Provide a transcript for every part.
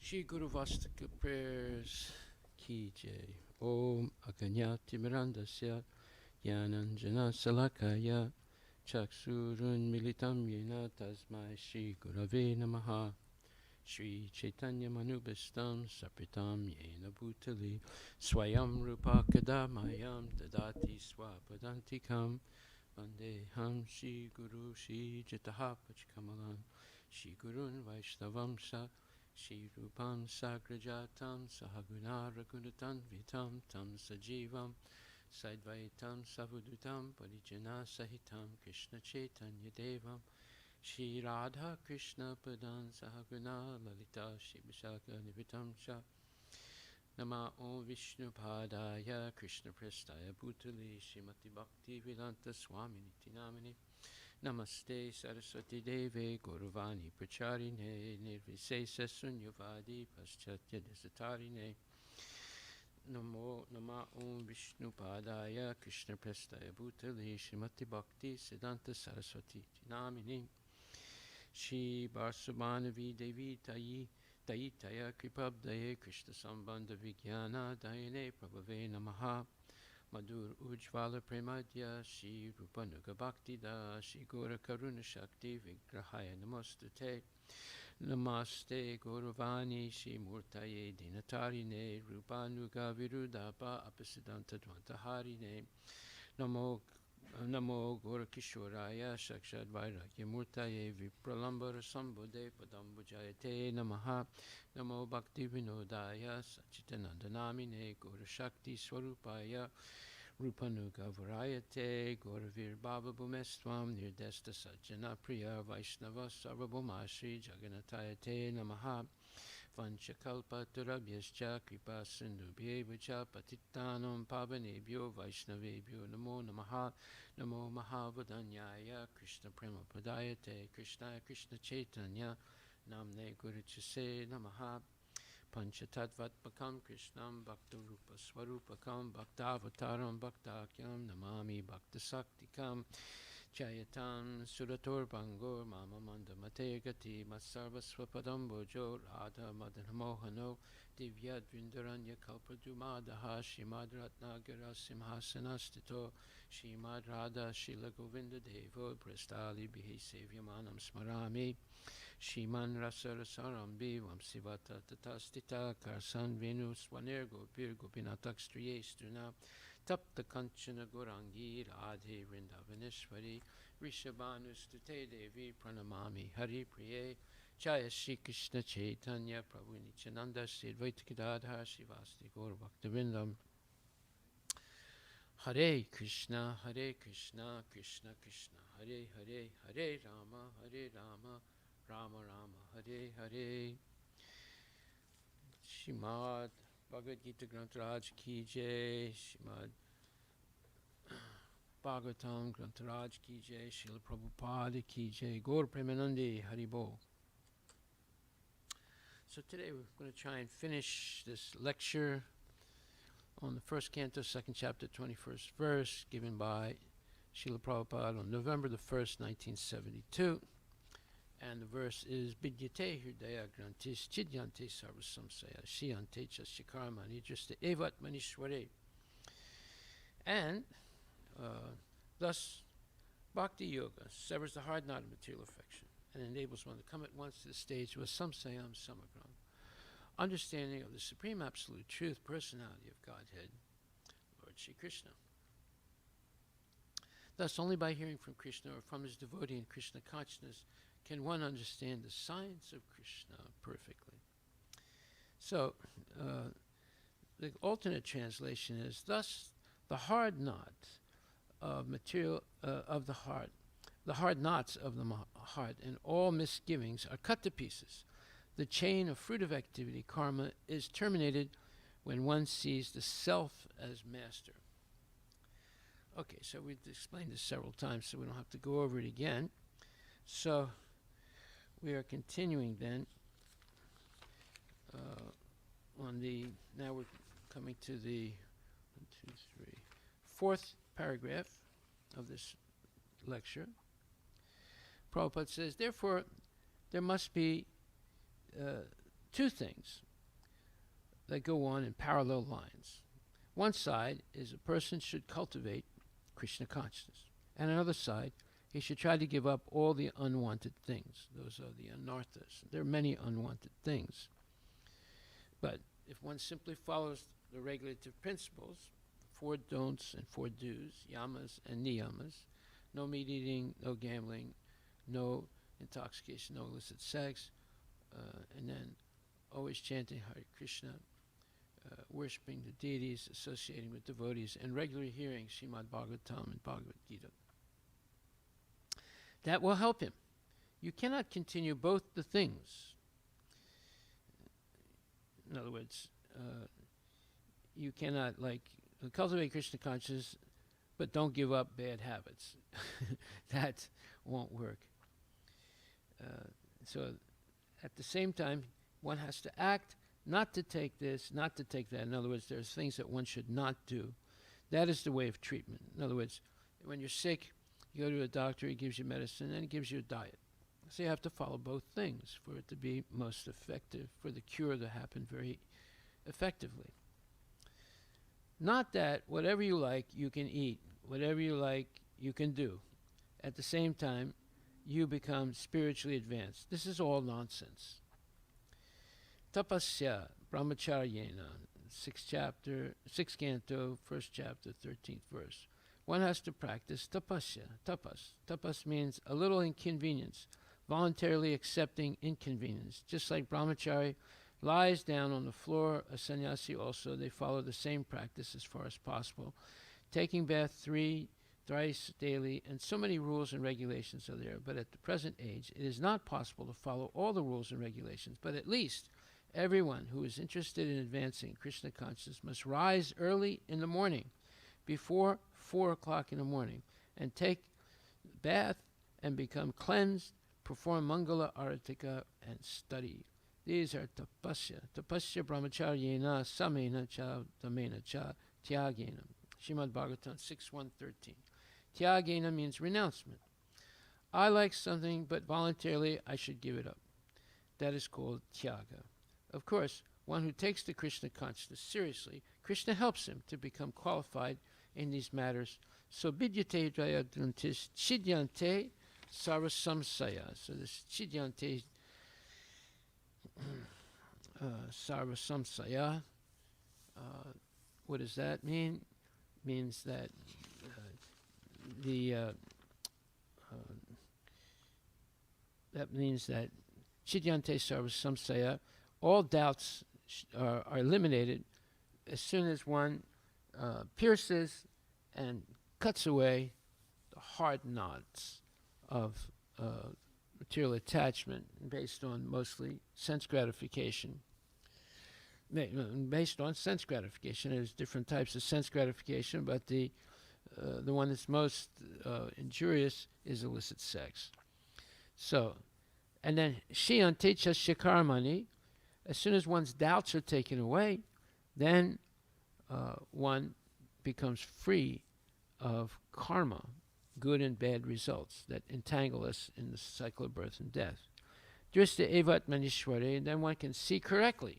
Shri Guru Vastika prayers ki jai. Om Aganyati Mirandasya Yananjana Salakaya Chaksurun Militam Yena Tasmai Shri Gurave Namaha Shri Chaitanya Manubhistam Sapitam Yena Bhutali Swayam Rupa Kadamayam Dadati Swapadantikam Vandeham Shri Guru Shri Jitaha Pachkamalam Shri Gurun Vaishnavamsa Shri Rupam Sagrajatam Sahaguna Ragunatam Vitam Tam Sajivam Saidvaitam Savudutam Parijana Sahitam Krishna Chaitanya Devam Shri Radha Krishna Padan Sahaguna Lalita Shri Vishaka Nivitam Sha Nama Om Vishnu Padaya Krishna Prestaya Bhutali Shrimati Bhakti Vedanta Swami Nitinamini Namaste Saraswati Deve Guruvani Pracharine Nirvisesa Sunyavadi Paschatya Desatarine Namo Nama Om Vishnu Padaya Krishna Prestaya Bhutali Shrimati Bhakti Siddhanta Saraswati Namini Shri Barsubhanavi Devi Tayi Taya Kripabdaye Krishna Sambandha Vijnana Dayane Prabhave Namaha Madhur Ujvala Premadya Shri Rupanuga Bhakti Da Shri Gora Karuna Shakti Vigrahaya Namostate Namaste Gauravani Shri Murtaye Dinatarine Rupanuga Virudapa Apasiddhanta Dvantaharine Namo Gorakishoraya Shakshad Vairagya Murtaye Vipralambara Sambode Padambujayate Namaha Namo Bhakti Vinodaya Sachitanandanamine Gora Shakti Swarupaya Rupanuga Varayate Goravir Baba Bhumestvam Nirdesta Sajjana Priya Vaishnava Sarvabhumashri Jaganatayate Namaha Vanchakalpa Turabhyascha Kripa Sindhubhyevacha Patittanam Pavanebhyo Vaishnavebhyo Namo Namaha Namo Mahavadanyaya Krishna Prema Padayate Krishna Krishna Chaitanya Namne Guru Chase Namaha Panchatattvatmakam Krishnam Bhakta Rupa Swarupakam Bhaktavataram Bhaktakyam Namami Bhakta Saktikam Jayatam Surator Bangor Mama Mandamate Gati Matsarva Swapadam Bojo Radha Madan Mohano Divya Dvindaranya Kalpadumadaha Shrimad Ratnagara Simhasanastito Shrimad Radha Shila Govinda Devo Prastali Bihi Sevyamanam Smarami Shiman Rasarasarambi Vamsivata Tatastita Karsan Venus Swanergo Virgo Pinatakstriye Struna Tapta Kanchana Gorangi Radhe Vrindavaneshwari Rishabhanustute Devi Pranamami Hari Priye Jaya Shri Krishna Chaitanya Prabhu Nityananda Sri Advaita Gadadhar Shivasti Gaur Bhaktivinoda Hare Krishna Krishna Krishna Hare Hare Hare Rama Rama Rama Hare Hare Srimad Bhagavad Gita Grantaraj Ki Jai Srimad Bhagavatam Grantaraj Ki Jai Srila Prabhupada Ki Jai Gaur Premanandi Haribo. So today we're going to try and finish this lecture on the first canto, second chapter, 21st verse, given by Srila Prabhupada on November the 1st, 1972. And the verse is Vidyate Hridaya Grantis Chidyante Sarvasamsaya Shiyante Chashikarma Nidrasta Evat Manishware. And thus Bhakti Yoga severs the hard knot of material affection and enables one to come at once to the stage with Samsayam Samagram, understanding of the Supreme Absolute Truth, Personality of Godhead, Lord Shri Krishna. Thus, only by hearing from Krishna or from his devotee in Krishna consciousness can one understand the science of Krishna perfectly. So, the alternate translation is, thus the hard knot of material of the heart, the hard knots of the heart and all misgivings are cut to pieces. The chain of fruitive activity, karma, is terminated when one sees the self as master. Okay, so we've explained this several times, so we don't have to go over it again. So we are continuing then now we're coming to the 4th paragraph of this lecture. Prabhupada says, therefore, there must be two things that go on in parallel lines. One side is a person should cultivate Krishna consciousness, and another side, he should try to give up all the unwanted things. Those are the anarthas. There are many unwanted things. But if one simply follows the regulative principles, 4 don'ts and 4 do's, yamas and niyamas, no meat eating, no gambling, no intoxication, no illicit sex, and then always chanting Hare Krishna, worshipping the deities, associating with devotees, and regularly hearing Srimad Bhagvatam and Bhagavad Gita. That will help him. You cannot continue both the things. In other words, you cannot cultivate Krishna consciousness, but don't give up bad habits. That won't work. So at the same time, one has to act not to take this, not to take that. In other words, there's things that one should not do. That is the way of treatment. In other words, when you're sick, you go to a doctor, he gives you medicine, and he gives you a diet. So you have to follow both things for it to be most effective, for the cure to happen very effectively. Not that whatever you like, you can eat. Whatever you like, you can do. At the same time, you become spiritually advanced. This is all nonsense. Tapasya brahmacharyena, 6th canto, 1st chapter, 13th verse. One has to practice tapasya, tapas. Tapas means a little inconvenience, voluntarily accepting inconvenience. Just like brahmachari lies down on the floor, a sannyasi also, they follow the same practice as far as possible. Taking bath thrice daily, and so many rules and regulations are there. But at the present age, it is not possible to follow all the rules and regulations, but at least everyone who is interested in advancing Krishna consciousness must rise early in the morning, before 4 o'clock in the morning, and take bath and become cleansed, perform Mangala Aratika, and study. These are tapasya. Tapasya brahmacharyena samena cha damena cha tyagena. Srimad Bhagavatam 6.1.13. Tyagena means renouncement. I like something, but voluntarily I should give it up. That is called tyaga. Of course, one who takes the Krishna consciousness seriously, Krishna helps him to become qualified in these matters. So vidyate dvayadantis chidyante sarvasamsaya. So this chidyante sarvasamsaya, what does that mean? Means that that means that chidyante sarvasamsaya, all doubts are eliminated as soon as one pierces and cuts away the hard knots of material attachment based on mostly sense gratification. Based on sense gratification, there's different types of sense gratification, but the one that's most injurious is illicit sex. So, and then shiyante chasya karmani, as soon as one's doubts are taken away, then one becomes free of karma, good and bad results that entangle us in the cycle of birth and death. Drishta evat manishware, and then one can see correctly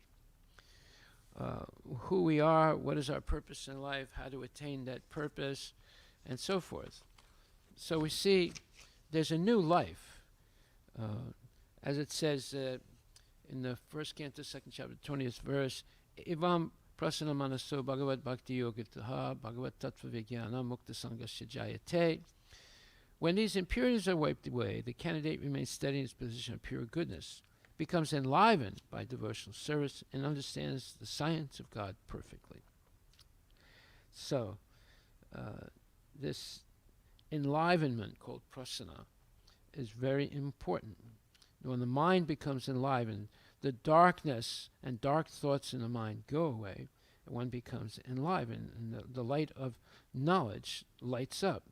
who we are, what is our purpose in life, how to attain that purpose, and so forth. So we see there's a new life. As it says in the 1st canto, 2nd chapter, 20th verse, Evam prasana manaso bhagavad bhakti yogitaha bhagavad tattva vijnana mukta sangasya jayate. When these impurities are wiped away, the candidate remains steady in his position of pure goodness, becomes enlivened by devotional service, and understands the science of God perfectly. So, this enlivenment called prasana is very important. When the mind becomes enlivened, the darkness and dark thoughts in the mind go away, and one becomes enlivened, and the light of knowledge lights up.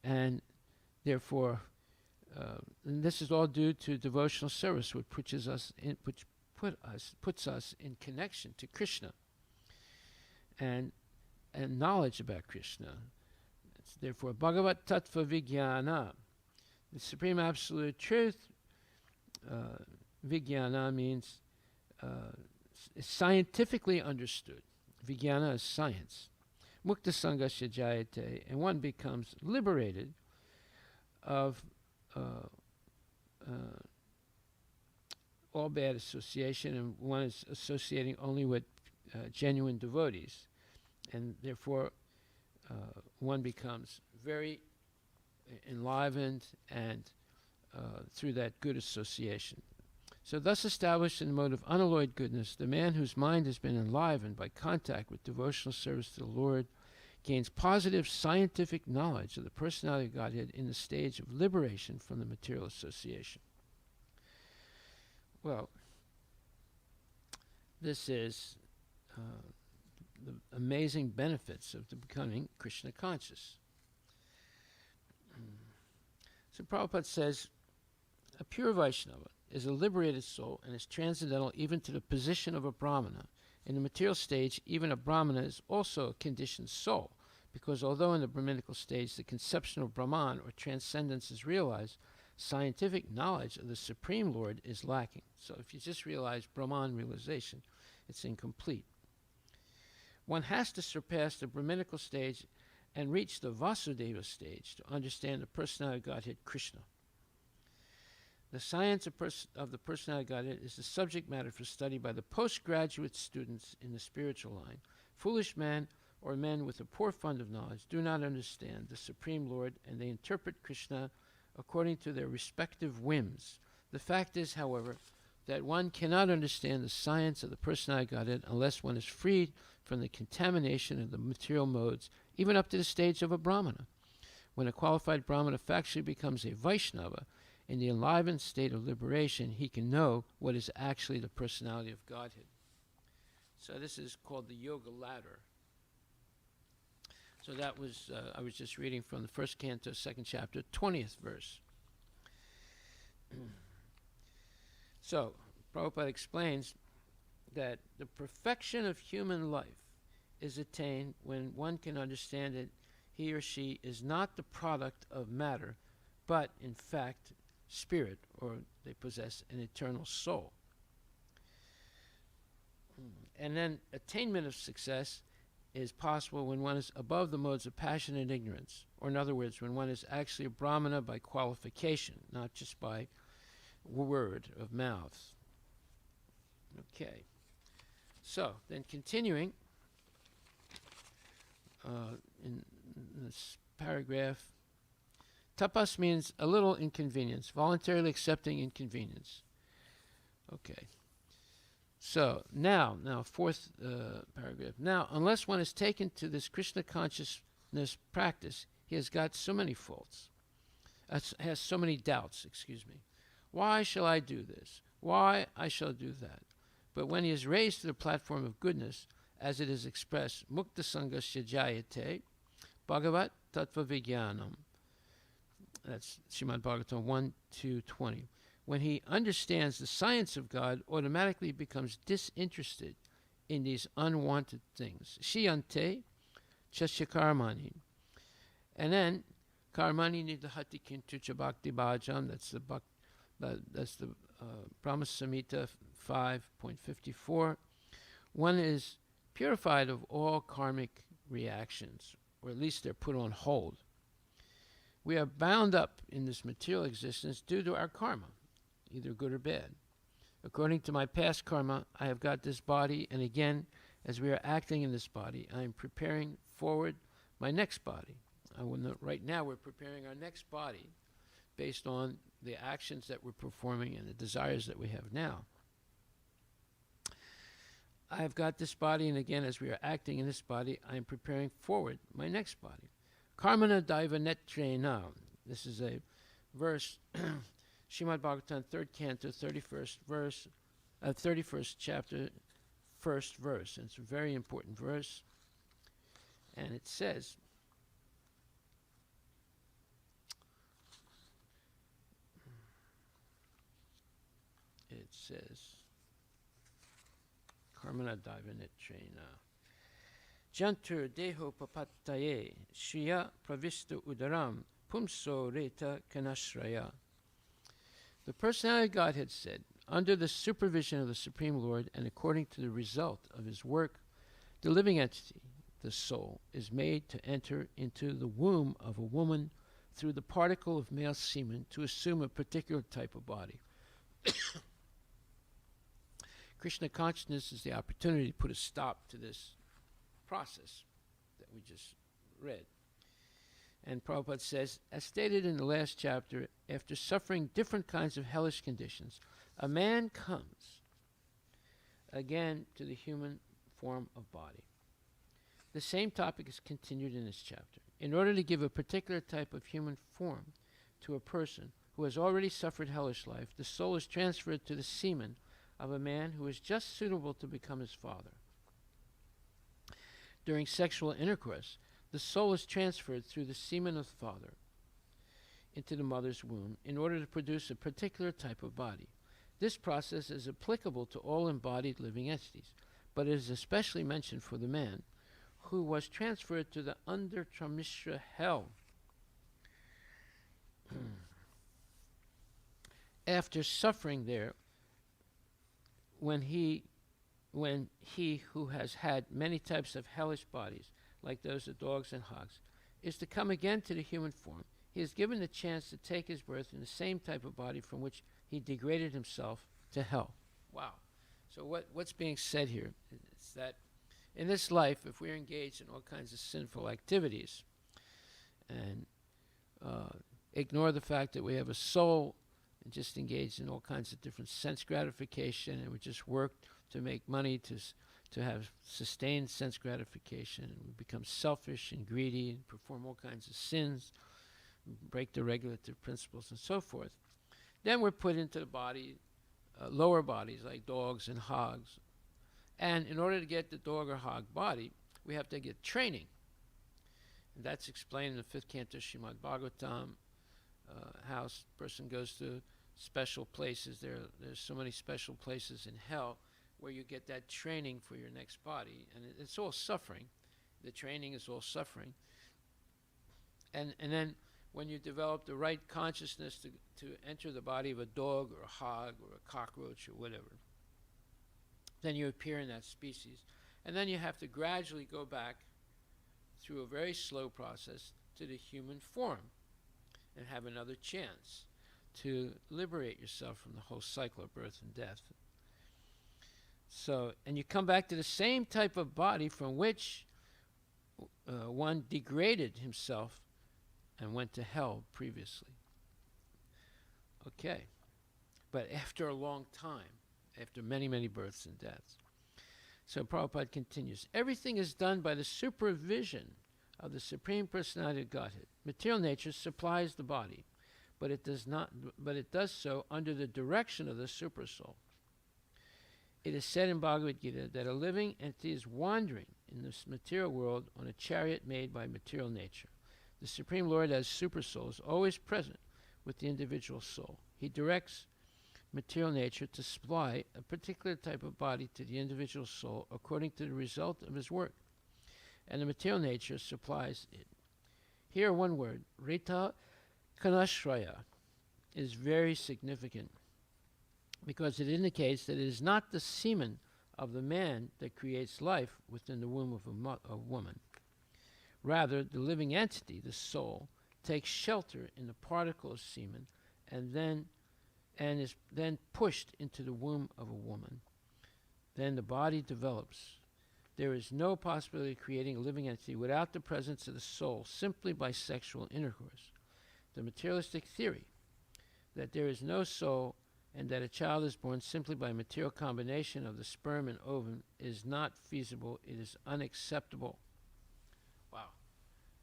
And therefore, and this is all due to devotional service, which puts us in connection to Krishna and knowledge about Krishna. It's therefore, Bhagavat Tattva Vijnana, the Supreme Absolute Truth. Vijnana means is scientifically understood. Vijnana is science. Mukta Sangasya Jayate, and one becomes liberated of all bad association, and one is associating only with genuine devotees, and therefore one becomes very enlivened and through that good association. So thus established in the mode of unalloyed goodness, the man whose mind has been enlivened by contact with devotional service to the Lord gains positive scientific knowledge of the personality of Godhead in the stage of liberation from the material association. Well, this is the amazing benefits of becoming Krishna conscious. So Prabhupada says, a pure Vaishnava is a liberated soul and is transcendental even to the position of a Brahmana. In the material stage, even a Brahmana is also a conditioned soul, because although in the Brahminical stage the conception of Brahman or transcendence is realized, scientific knowledge of the Supreme Lord is lacking. So if you just realize Brahman realization, it's incomplete. One has to surpass the Brahminical stage and reach the Vasudeva stage to understand the personality of Godhead Krishna. The science of the personality of Godhead is the subject matter for study by the postgraduate students in the spiritual line. Foolish men or men with a poor fund of knowledge do not understand the Supreme Lord, and they interpret Krishna according to their respective whims. The fact is, however, that one cannot understand the science of the personality of Godhead unless one is freed from the contamination of the material modes, even up to the stage of a Brahmana. When a qualified Brahmana factually becomes a Vaishnava, in the enlivened state of liberation, he can know what is actually the personality of Godhead. So this is called the Yoga Ladder. So that was, I was just reading from the first canto, second chapter, 20th verse. So, Prabhupada explains that the perfection of human life is attained when one can understand that he or she is not the product of matter, but in fact spirit, or they possess an eternal soul. And then attainment of success is possible when one is above the modes of passion and ignorance, or in other words, when one is actually a Brahmana by qualification, not just by word of mouth. Okay. So, then continuing in this paragraph, tapas means a little inconvenience, voluntarily accepting inconvenience. Okay. So, now, fourth paragraph. Now, unless one is taken to this Krishna consciousness practice, he has got so many faults, has so many doubts, Why shall I do this? Why I shall do that? But when he is raised to the platform of goodness, as it is expressed, Mukta Sangasya Jayate, Bhagavat Tattva Vijnanam. That's Srimad Bhagvatam 1:2-20. When he understands the science of God, automatically becomes disinterested in these unwanted things. Shiyante Chasya Karmani. And then Karmani Nidahati Kintucha Bhakti Bhajam, that's the Brahma Samhita 5.54. One is purified of all karmic reactions, or at least they're put on hold. We are bound up in this material existence due to our karma, either good or bad. According to my past karma, I have got this body, and again, as we are acting in this body, I am preparing forward my next body. Right now, we're preparing our next body based on the actions that we're performing and the desires that we have now. I have got this body, and again, as we are acting in this body, I am preparing forward my next body. Karmana Daiva Netrena. This is a verse, Srimad Bhagavatam, 3rd canto, 31st verse, 31st chapter, 1st verse. And it's a very important verse. And it says, Karmana Daiva Netrena. Jantur deho papattaye shriya pravista udaram pumso reta kanashraya. The personality of Godhead said, Under the supervision of the Supreme Lord and according to the result of his work, the living entity, the soul, is made to enter into the womb of a woman through the particle of male semen to assume a particular type of body. Krishna consciousness is the opportunity to put a stop to this process that we just read. And Prabhupada says, as stated in the last chapter, after suffering different kinds of hellish conditions, a man comes again to the human form of body. The same topic is continued in this chapter. In order to give a particular type of human form to a person who has already suffered hellish life, the soul is transferred to the semen of a man who is just suitable to become his father. During sexual intercourse, the soul is transferred through the semen of the father into the mother's womb in order to produce a particular type of body. This process is applicable to all embodied living entities, but it is especially mentioned for the man who was transferred to the Undertramishra hell. After suffering there, when he who has had many types of hellish bodies, like those of dogs and hogs, is to come again to the human form, he is given the chance to take his birth in the same type of body from which he degraded himself to hell. Wow. So what's being said here is that in this life, if we're engaged in all kinds of sinful activities and ignore the fact that we have a soul and just engage in all kinds of different sense gratification, and we just work to make money to have sustained sense gratification, and we become selfish and greedy and perform all kinds of sins, break the regulative principles and so forth, then we're put into the body, lower bodies like dogs and hogs. And in order to get the dog or hog body, we have to get training. And that's explained in the 5th canto Srimad Bhagvatam, how a person goes to special places. There's so many special places in hell where you get that training for your next body. And it's all suffering. The training is all suffering. And then when you develop the right consciousness to enter the body of a dog or a hog or a cockroach or whatever, then you appear in that species. And then you have to gradually go back through a very slow process to the human form and have another chance to liberate yourself from the whole cycle of birth and death. So, and you come back to the same type of body from which one degraded himself and went to hell previously. Okay. But after a long time, after many, many births and deaths. So Prabhupada continues, everything is done by the supervision of the Supreme Personality of Godhead. Material nature supplies the body, but it does so under the direction of the Supersoul. It is said in Bhagavad Gita that a living entity is wandering in this material world on a chariot made by material nature. The Supreme Lord as Supersoul is always present with the individual soul. He directs material nature to supply a particular type of body to the individual soul according to the result of his work, and the material nature supplies it. Here one word, Rita Kanashraya, is very significant because it indicates that it is not the semen of the man that creates life within the womb of a woman. Rather, the living entity, the soul, takes shelter in the particle of semen and is then pushed into the womb of a woman. Then the body develops. There is no possibility of creating a living entity without the presence of the soul simply by sexual intercourse. The materialistic theory that there is no soul and that a child is born simply by material combination of the sperm and ovum is not feasible. It is unacceptable. Wow,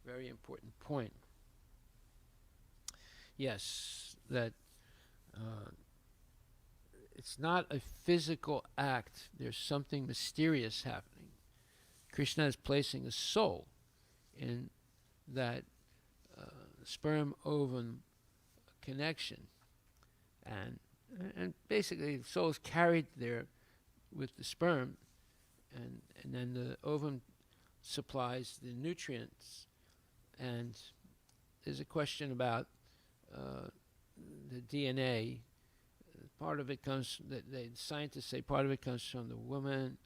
very important point. Yes, that it's not a physical act. There's something mysterious happening. Krishna is placing a soul in that sperm-ovum connection. And basically the soul is carried there with the sperm, and then the ovum supplies the nutrients. And there's a question about the DNA. part of it comes, scientists say part of it comes from the woman,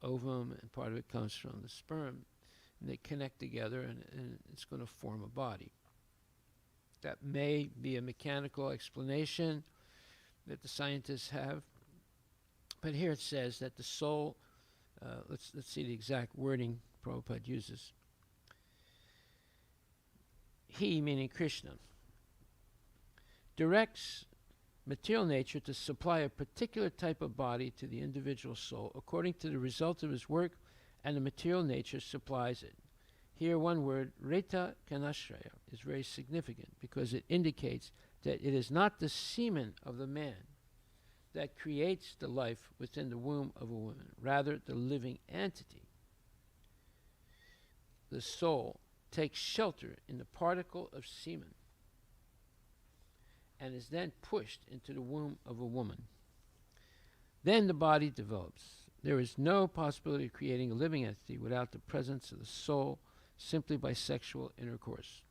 ovum, and part of it comes from the sperm. And they connect together, and it's going to form a body. That may be a mechanical explanation that the scientists have. But here it says that the soul, let's see the exact wording Prabhupada uses. He, meaning Krishna, directs material nature to supply a particular type of body to the individual soul according to the result of his work, and the material nature supplies it. Here one word, Reta Kanashraya, is very significant because it indicates that it is not the semen of the man that creates the life within the womb of a woman, rather the living entity. The soul takes shelter in the particle of semen and is then pushed into the womb of a woman. Then the body develops. There is no possibility of creating a living entity without the presence of the soul simply by sexual intercourse.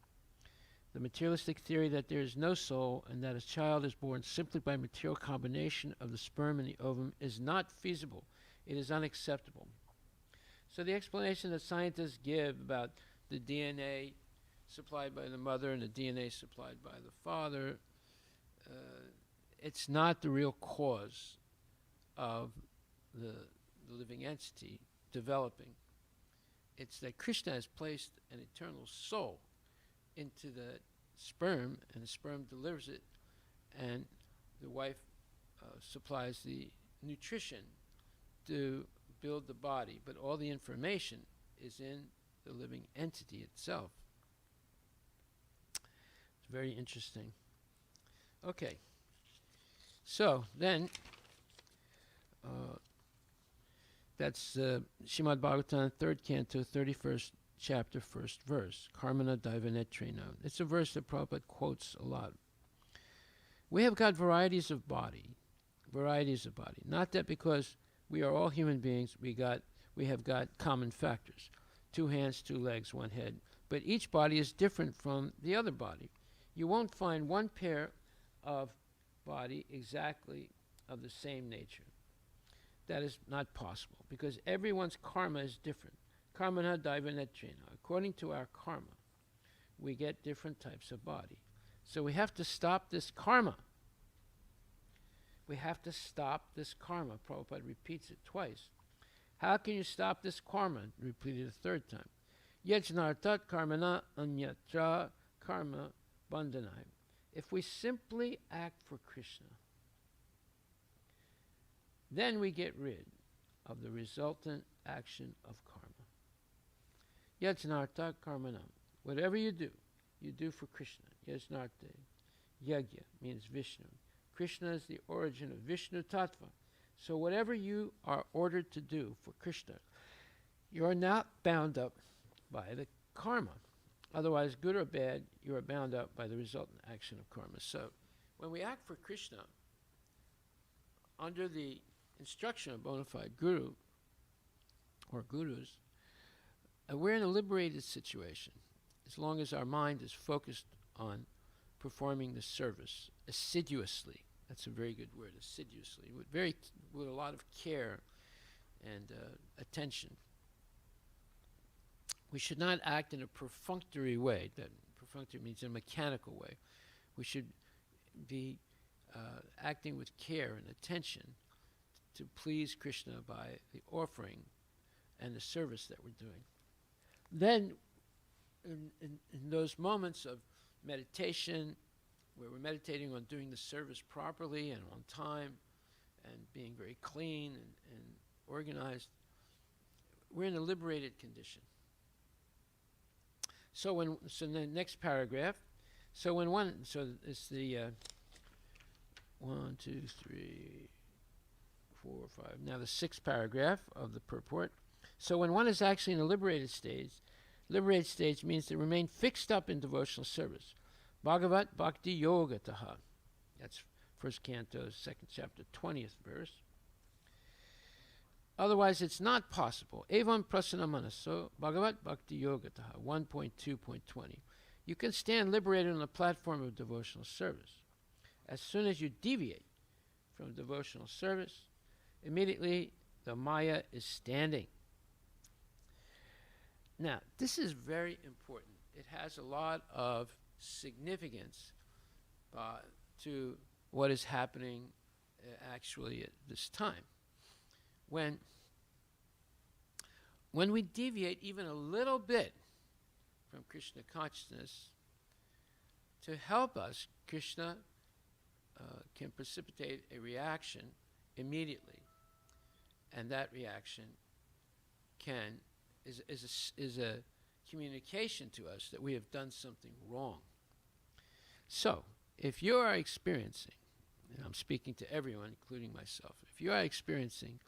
The materialistic theory that there is no soul and that a child is born simply by material combination of the sperm and the ovum is not feasible. It is unacceptable. So the explanation that scientists give about the DNA supplied by the mother and the DNA supplied by the father, it's not the real cause of the living entity developing. It's that Krishna has placed an eternal soul into the sperm, and the sperm delivers it, and the wife supplies the nutrition to build the body, but all the information is in the living entity itself. It's very interesting. Okay, so then that's Srimad Bhagvatam, 3rd Canto, 31st chapter, 1st verse, Karmana Daivanetrena. It's a verse that Prabhupada quotes a lot. We have got varieties of body. Not that because we are all human beings, we have got common factors. 2 hands, 2 legs, 1 head. But each body is different from the other body. You won't find one pair of body exactly of the same nature. That is not possible because everyone's karma is different. Karmana Daivanetrena. According to our karma, we get different types of body. So we have to stop this karma. Prabhupada repeats it twice. How can you stop this karma? Repeated a 3rd time. Yajnartat karmana anyatra karma bandhanai. If we simply act for Krishna, then we get rid of the resultant action of karma. Yajnarta karmanam. Whatever you do for Krishna. Yajnarte. Yagya means Vishnu. Krishna is the origin of Vishnu Tattva. So whatever you are ordered to do for Krishna, you are not bound up by the karma. Otherwise, good or bad, you are bound up by the resultant action of karma. So when we act for Krishna, under the instruction of a bona fide guru or gurus, we're in a liberated situation as long as our mind is focused on performing the service assiduously. That's a very good word, assiduously, with a lot of care and attention. We should not act in a perfunctory way. That perfunctory means in a mechanical way. We should be acting with care and attention to please Krishna by the offering and the service that we're doing. Then, in those moments of meditation, where we're meditating on doing the service properly and on time and being very clean and organized, we're in a liberated condition. So in the next paragraph, it's the 1, 2, 3, 4, 5. Now the 6th paragraph of the purport. So when one is actually in a liberated stage means to remain fixed up in devotional service. Bhagavat Bhakti Yogataha. That's 1st Canto, 2nd chapter, 20th verse. Otherwise, it's not possible. Evam prasana manaso Bhagavat Bhakti Yogataha, 1.2.20. You can stand liberated on the platform of devotional service. As soon as you deviate from devotional service, immediately the Maya is standing. Now, this is very important. It has a lot of significance to what is happening actually at this time. When we deviate even a little bit from Krishna consciousness, to help us, Krishna can precipitate a reaction immediately, and that reaction is a communication to us that we have done something wrong. So, if you are experiencing, and I'm speaking to everyone, including myself, if you are experiencing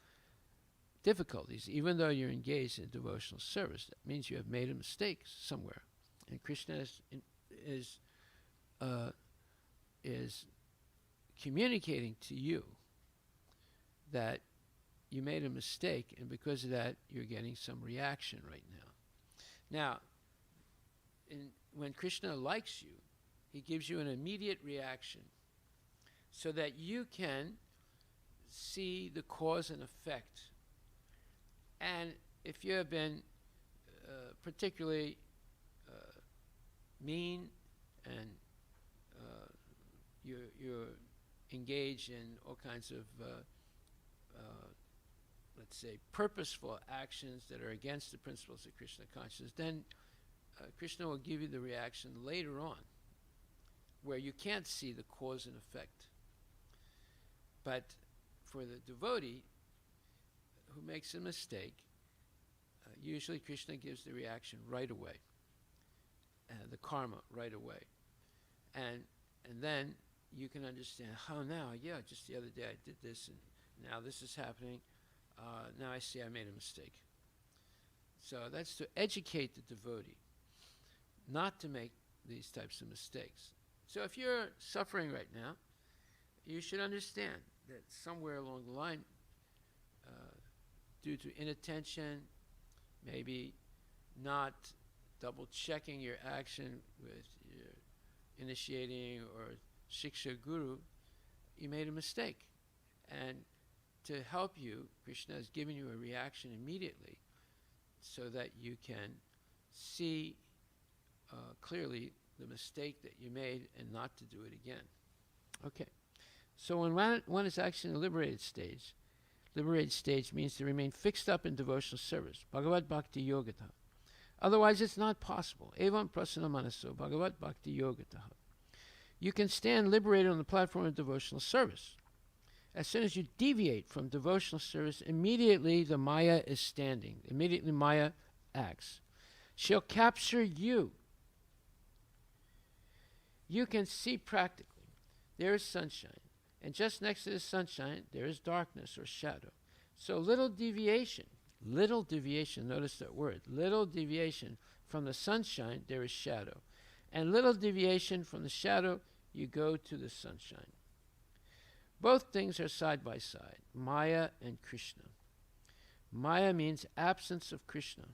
difficulties, even though you're engaged in devotional service, that means you have made a mistake somewhere, and Krishna is communicating to you that you made a mistake, and because of that, you're getting some reaction right now. Now, when Krishna likes you, he gives you an immediate reaction so that you can see the cause and effect. And if you have been particularly mean and you're engaged in all kinds of let's say, purposeful actions that are against the principles of Krishna consciousness, then Krishna will give you the reaction later on, where you can't see the cause and effect. But for the devotee who makes a mistake, usually Krishna gives the reaction right away, the karma right away. And then you can understand, oh, now, yeah, just the other day I did this, and now this is happening. Now I see I made a mistake. So that's to educate the devotee, not to make these types of mistakes. So if you're suffering right now, you should understand that somewhere along the line, due to inattention, maybe not double checking your action with your initiating or Shiksha Guru, you made a mistake. And to help you, Krishna has given you a reaction immediately so that you can see clearly the mistake that you made and not to do it again. Okay. So when one is actually in a liberated stage means to remain fixed up in devotional service, Bhagavad Bhakti Yogata. Otherwise, it's not possible. Evam prasana manaso Bhagavad Bhakti Yogata. You can stand liberated on the platform of devotional service. As soon as you deviate from devotional service, immediately the Maya is standing. Immediately Maya acts. She'll capture you. You can see practically. There is sunshine. And just next to the sunshine, there is darkness or shadow. So little deviation, notice that word, little deviation from the sunshine, there is shadow. And little deviation from the shadow, you go to the sunshine. Both things are side by side, Maya and Krishna. Maya means absence of Krishna.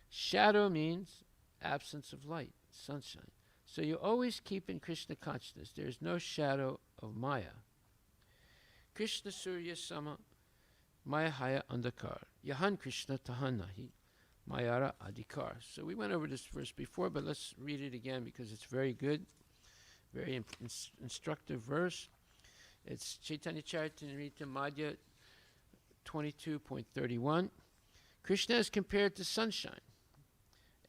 Shadow means absence of light, sunshine. So you always keep in Krishna consciousness. There is no shadow of Maya. Krishna Surya Sama Maya Haya Andakar. Yahan Krishna Tahanahi Mayara Adhikar. So we went over this verse before, but let's read it again because it's very good, very instructive verse. It's Chaitanya Charitamrita Madhya 22.31. Krishna is compared to sunshine,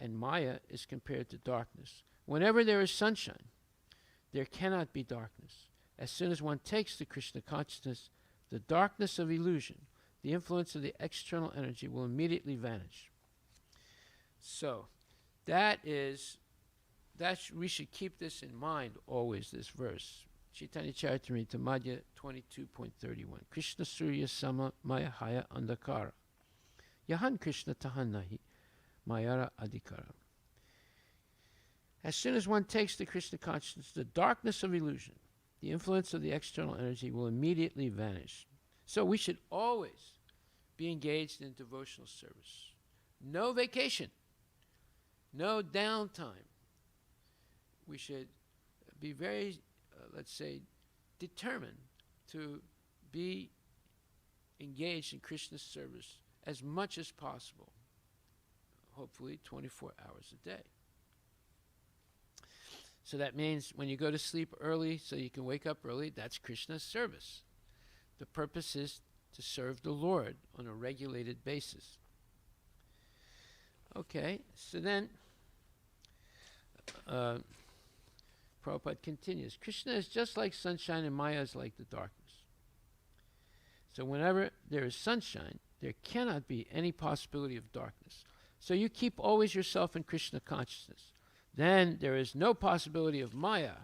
and Maya is compared to darkness. Whenever there is sunshine, there cannot be darkness. As soon as one takes the Krishna consciousness, the darkness of illusion, the influence of the external energy will immediately vanish. So, we should keep this in mind always, this verse. Chaitanya Charitamrita Madhya 22.31. Krishna Surya Sama Maya Haya Andakara. Yahan Krishna Tahanahi Mayara Adhikara. As soon as one takes the Krishna consciousness, the darkness of illusion, the influence of the external energy will immediately vanish. So we should always be engaged in devotional service. No vacation, no downtime. We should be very, let's say, determined to be engaged in Krishna's service as much as possible, hopefully 24 hours a day. So that means when you go to sleep early so you can wake up early, that's Krishna's service. The purpose is to serve the Lord on a regulated basis. Okay, so then Prabhupada continues. Krishna is just like sunshine and Maya is like the darkness. So whenever there is sunshine, there cannot be any possibility of darkness. So you keep always yourself in Krishna consciousness. Then there is no possibility of Maya.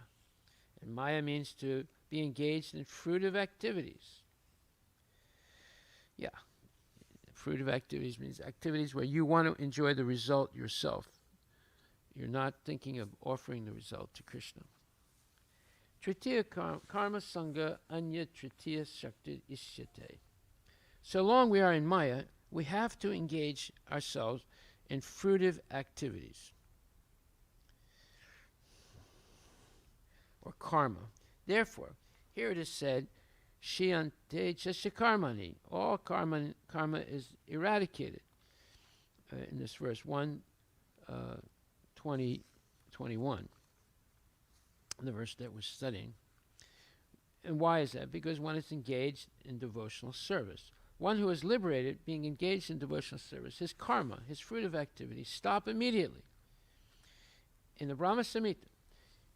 And Maya means to be engaged in fruitive activities. Yeah. Fruitive activities means activities where you want to enjoy the result yourself. You're not thinking of offering the result to Krishna. Tritiya karma sangha anya tritiya shakti ishyate. So long we are in Maya, we have to engage ourselves in fruitive activities. Or karma. Therefore, here it is said, Shiyante chashikarmani. All karma is eradicated. In this verse 1:20-21, the verse that we're studying. And why is that? Because one is engaged in devotional service. One who is liberated, being engaged in devotional service, his karma, his fruitive activities, stop immediately. In the Brahma Samhita,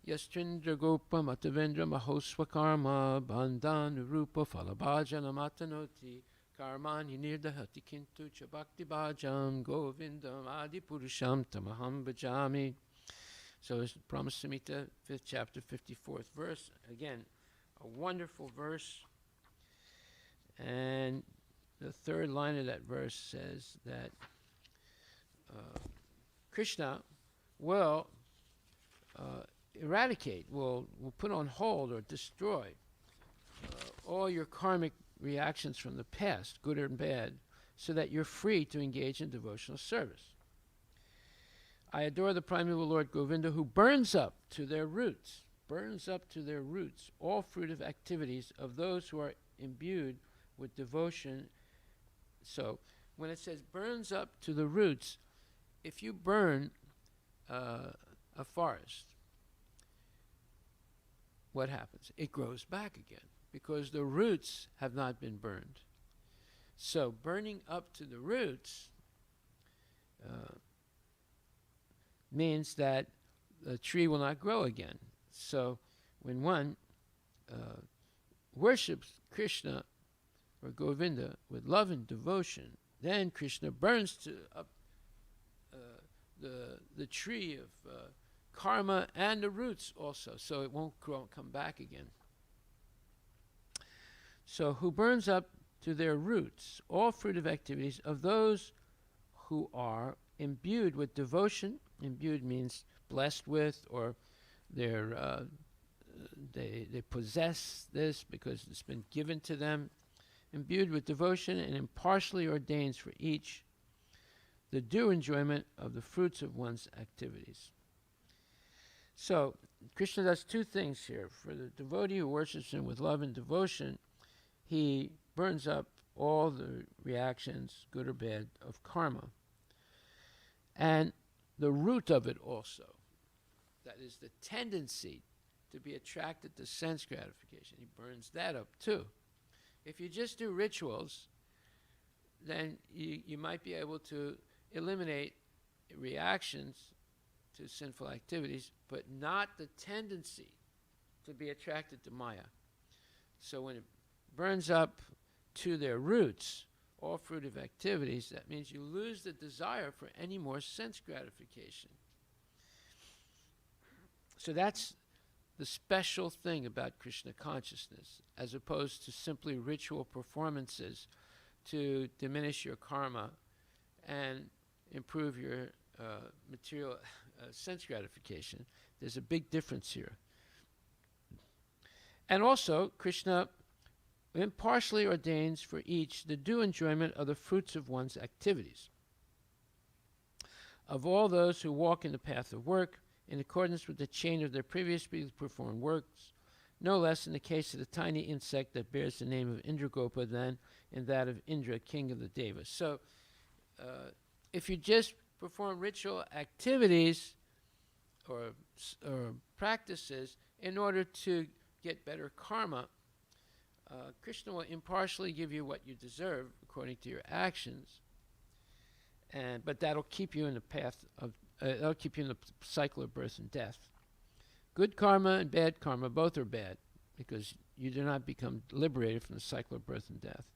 Yastrindra Gopa Matavendra Mahoswa Karma Bandhan Rupa Falabhajana Matanoti Karmani Nirdahati Kintu Chabakti Bhajam Govindam Adi Purusham Tamaham Bhajami. So it's Brahma Samhita, 5th chapter, 54th verse. Again, a wonderful verse. And the third line of that verse says that Krishna will eradicate, will put on hold or destroy all your karmic reactions from the past, good or bad, so that you're free to engage in devotional service. I adore the primeval Lord Govinda, who burns up to their roots all fruitive activities of those who are imbued with devotion. So when it says burns up to the roots, if you burn a forest, what happens? It grows back again because the roots have not been burned. So burning up to the roots means that the tree will not grow again. So when one worships Krishna or Govinda with love and devotion, then Krishna burns up the tree of karma and the roots also, so it won't come back again. So who burns up to their roots all fruitive activities of those who are imbued with devotion. Imbued means blessed with, or they possess this because it's been given to them. Imbued with devotion and impartially ordains for each the due enjoyment of the fruits of one's activities. So Krishna does two things here. For the devotee who worships him with love and devotion, he burns up all the reactions, good or bad, of karma. And the root of it also, that is the tendency to be attracted to sense gratification, he burns that up too. If you just do rituals, then you might be able to eliminate reactions to sinful activities, but not the tendency to be attracted to Maya. So when it burns up to their roots, all fruitive activities, that means you lose the desire for any more sense gratification. So that's the special thing about Krishna consciousness, as opposed to simply ritual performances to diminish your karma and improve your material sense gratification. There's a big difference here. And also, Krishna impartially ordains for each the due enjoyment of the fruits of one's activities. Of all those who walk in the path of work, in accordance with the chain of their previously performed works, no less in the case of the tiny insect that bears the name of Indragopa than in that of Indra, king of the Devas. So if you just perform ritual activities or practices in order to get better karma, Krishna will impartially give you what you deserve according to your actions, but that'll keep you in the path of that'll keep you in the cycle of birth and death. Good karma and bad karma both are bad because you do not become liberated from the cycle of birth and death.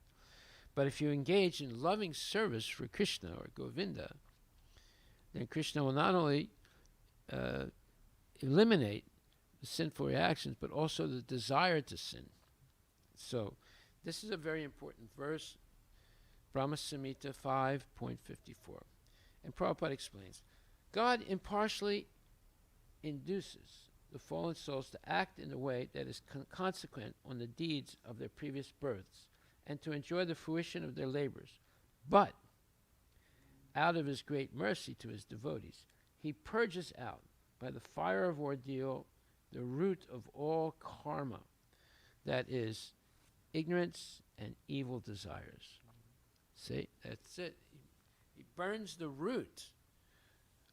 But if you engage in loving service for Krishna or Govinda, then Krishna will not only eliminate the sinful reactions, but also the desire to sin. So this is a very important verse, Brahma Samhita 5.54. And Prabhupada explains, God impartially induces the fallen souls to act in a way that is consequent on the deeds of their previous births and to enjoy the fruition of their labors. But out of his great mercy to his devotees, he purges out by the fire of ordeal the root of all karma, that is, ignorance and evil desires. See, that's it. He burns the root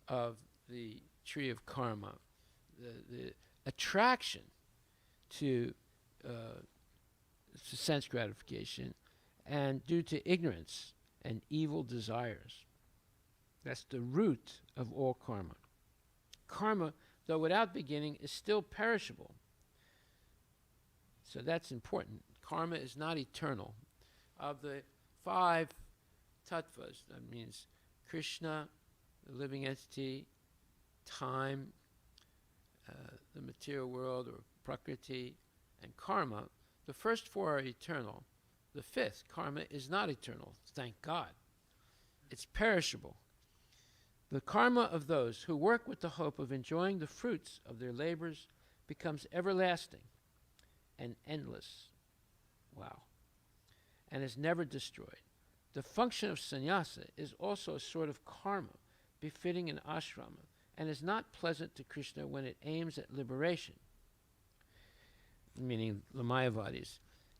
of the tree of karma, the attraction to sense gratification, and due to ignorance and evil desires. That's the root of all karma. Karma, though without beginning, is still perishable. So that's important. Karma is not eternal. Of the 5 tattvas, that means Krishna, the living entity, time, the material world or prakriti, and karma, the first 4 are eternal. The 5th, karma, is not eternal, thank God. It's perishable. The karma of those who work with the hope of enjoying the fruits of their labors becomes everlasting and endless. Wow. And is never destroyed. The function of sannyasa is also a sort of karma befitting an ashrama and is not pleasant to Krishna when it aims at liberation, meaning the Mayavadis.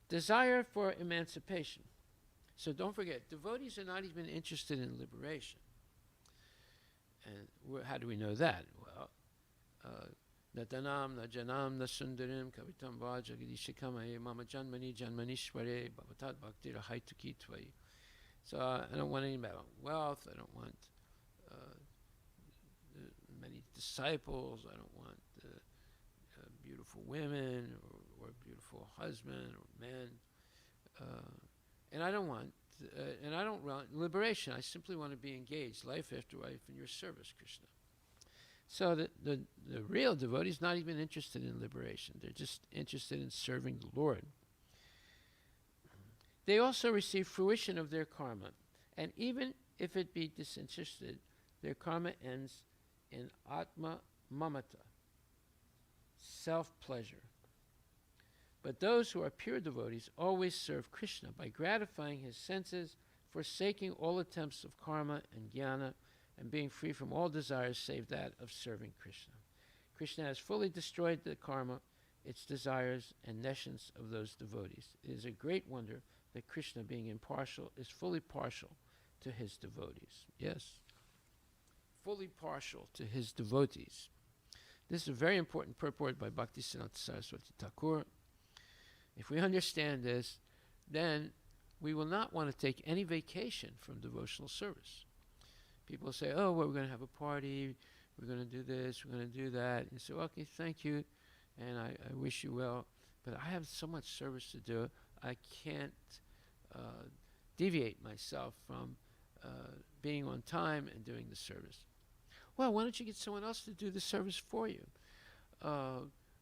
Desire for emancipation. So don't forget, devotees are not even interested in liberation. And how do we know that? Well, Natanam, Najanam, Nasundarim, Kavitam Va, Jagadishikamaye, Mama Janmani, Janmanishware, Bhavatat Bhakti Rahaituki Tvai. So I don't want any wealth, I don't want many disciples, I don't want beautiful women or beautiful husband or men. And I don't want liberation. I simply want to be engaged, life after life, in your service, Krishna. So the real devotee is not even interested in liberation. They're just interested in serving the Lord. They also receive fruition of their karma. And even if it be disinterested, their karma ends in atma mamata, self-pleasure. But those who are pure devotees always serve Krishna by gratifying his senses, forsaking all attempts of karma and jnana, and being free from all desires save that of serving Krishna. Krishna has fully destroyed the karma, its desires, and nescience of those devotees. It is a great wonder that Krishna, being impartial, is fully partial to his devotees. Yes, fully partial to his devotees. This is a very important purport by Bhaktisiddhanta Saraswati Thakur. If we understand this, then we will not want to take any vacation from devotional service. People say, oh, well, we're going to have a party, we're going to do this, we're going to do that. And you say, okay, thank you, and I wish you well, but I have so much service to do, I can't deviate myself from being on time and doing the service. Well, why don't you get someone else to do the service for you?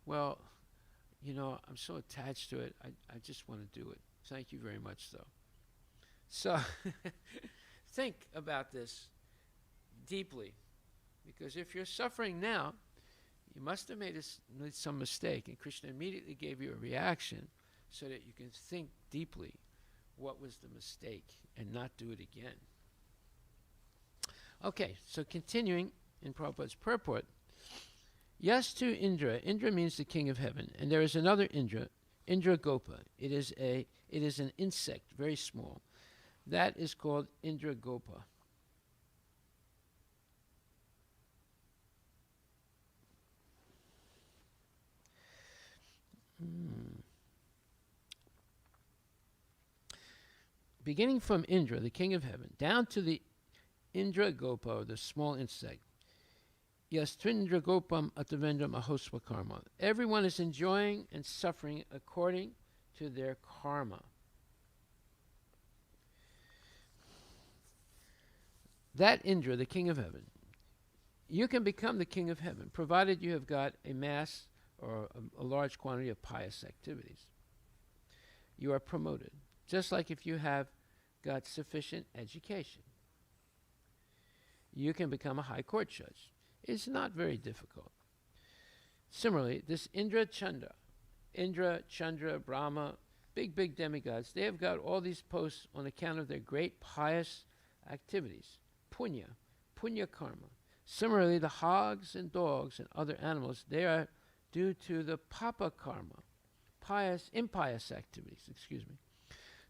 Well, you know, I'm so attached to it, I just want to do it. Thank you very much, though. So think about this deeply, because if you're suffering now, you must have made some mistake, and Krishna immediately gave you a reaction so that you can think deeply what was the mistake and not do it again. Okay, so continuing in Prabhupada's purport, Yastu Indra. Indra means the king of heaven, and there is another Indra, Indra Gopa. It is an insect, very small. That is called Indra Gopa. Beginning from Indra, the king of heaven, down to the Indra Gopa, or the small insect. Yastrindra Gopam Atavendram Ahosva Karma. Everyone is enjoying and suffering according to their karma. That Indra, the king of heaven, you can become the king of heaven, provided you have got a mass or a large quantity of pious activities. You are promoted, just like if you have got sufficient education. You can become a high court judge. It's not very difficult. Similarly, this Indra, Chandra, Brahma, big demigods, they have got all these posts on account of their great pious activities. Punya karma. Similarly, the hogs and dogs and other animals, they are due to the papa karma, impious activities,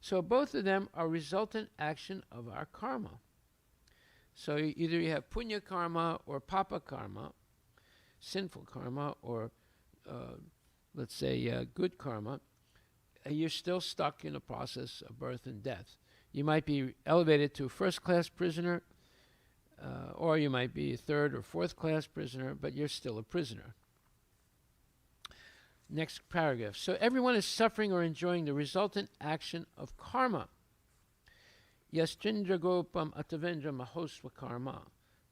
So both of them are resultant action of our karma. So either you have punya karma or papa karma, sinful karma, or let's say good karma. You're still stuck in the process of birth and death. You might be elevated to a first-class prisoner, or you might be a third or fourth-class prisoner, but you're still a prisoner. Next paragraph. So everyone is suffering or enjoying the resultant action of karma. Yastrindra Gopam Atavendra Mahosva Karma,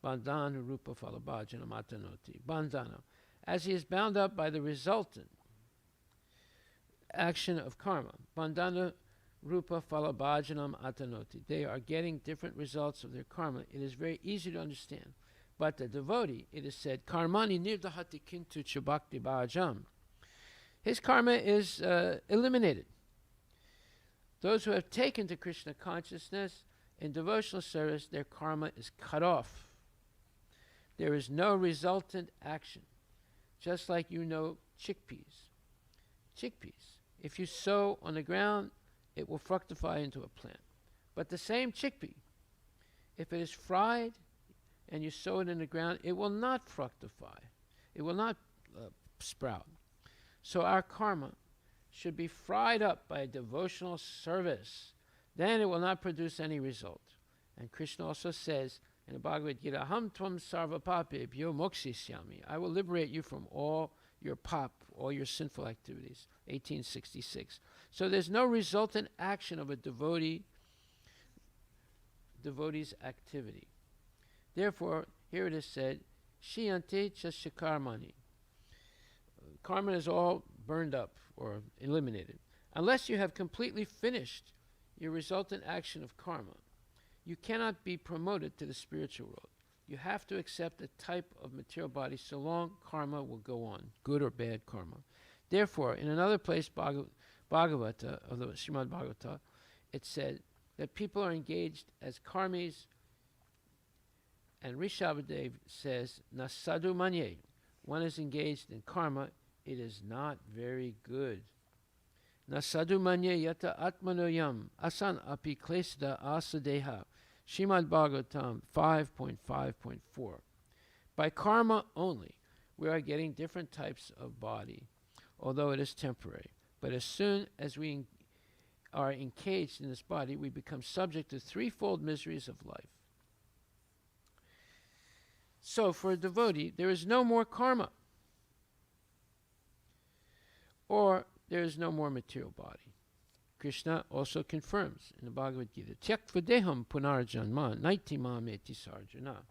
Bandhana Rupa Falabhajana Matanoti. Bandhana. As he is bound up by the resultant action of karma. Bandhana Rupa Falabhajanam Atanoti. They are getting different results of their karma. It is very easy to understand. But the devotee, it is said, Karmani Nirdahati Kintu Chabakti Bhajam. His karma is eliminated. Those who have taken to Krishna consciousness in devotional service, their karma is cut off. There is no resultant action. Just like chickpeas. If you sow on the ground, it will fructify into a plant. But the same chickpea, if it is fried and you sow it in the ground, it will not fructify. It will not sprout. So our karma should be fried up by devotional service. Then it will not produce any result. And Krishna also says in the Bhagavad Gita, Ham tvam sarva papebhyo mokshisyami. I will liberate you from all your all your sinful activities. 1866. So there's no resultant action of a devotee's activity. Therefore, here it is said, Shiyante chasyakarmani. Karma is all burned up or eliminated. Unless you have completely finished your resultant action of karma, you cannot be promoted to the spiritual world. You have to accept a type of material body so long karma will go on, good or bad karma. Therefore, in another place, Bhagavata, of the Srimad Bhagvatam, it said that people are engaged as karmis, and Rishabhadev says, Nasadu manye. One is engaged in karma, it is not very good. Nasadu manye yata atmanoyam asan api klesda asadeha. Srimad Bhagavatam 5.5.4. By karma only, we are getting different types of body, although it is temporary. But as soon as we are encaged in this body, we become subject to threefold miseries of life. So for a devotee, there is no more karma, or there is no more material body. Krishna also confirms in the Bhagavad Gita, Tyaktva deham punarjanma naitimam eti sarjana.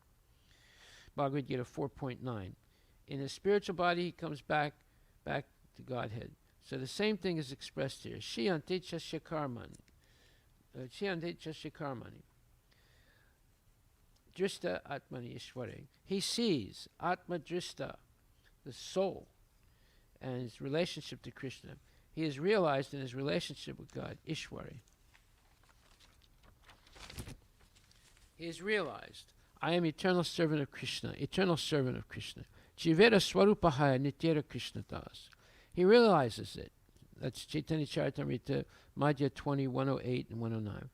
Bhagavad Gita 4.9. In his spiritual body, he comes back to Godhead. So the same thing is expressed here. Shiyante chasyakarmani. Drishta atmani ishvare. He sees atma drishta, the soul, and his relationship to Krishna. He is realized in his relationship with God, Ishwari. He is realized, I am eternal servant of Krishna, eternal servant of Krishna. Jivera Swarupahaya Nityera Krishna Das. He realizes it. That's Chaitanya Charitamrita, Madhya 20, 108 and 109.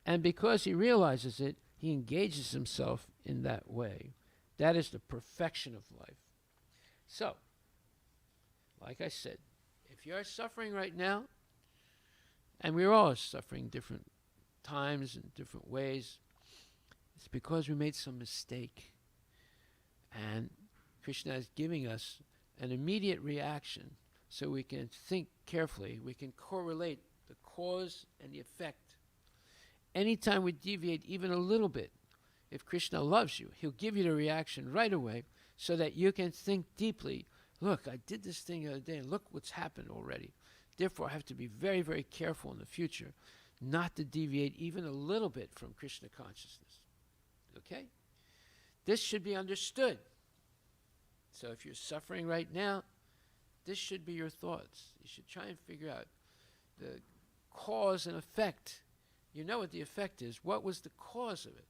And because he realizes it, he engages himself in that way. That is the perfection of life. So, like I said, if you're suffering right now, and we're all suffering different times and different ways, it's because we made some mistake. And Krishna is giving us an immediate reaction so we can think carefully. We can correlate the cause and the effect. Anytime we deviate even a little bit, if Krishna loves you, he'll give you the reaction right away so that you can think deeply. Look, I did this thing the other day, and look what's happened already. Therefore, I have to be very, very careful in the future not to deviate even a little bit from Krishna consciousness. Okay? This should be understood. So if you're suffering right now, this should be your thoughts. You should try and figure out the cause and effect. You know what the effect is. What was the cause of it?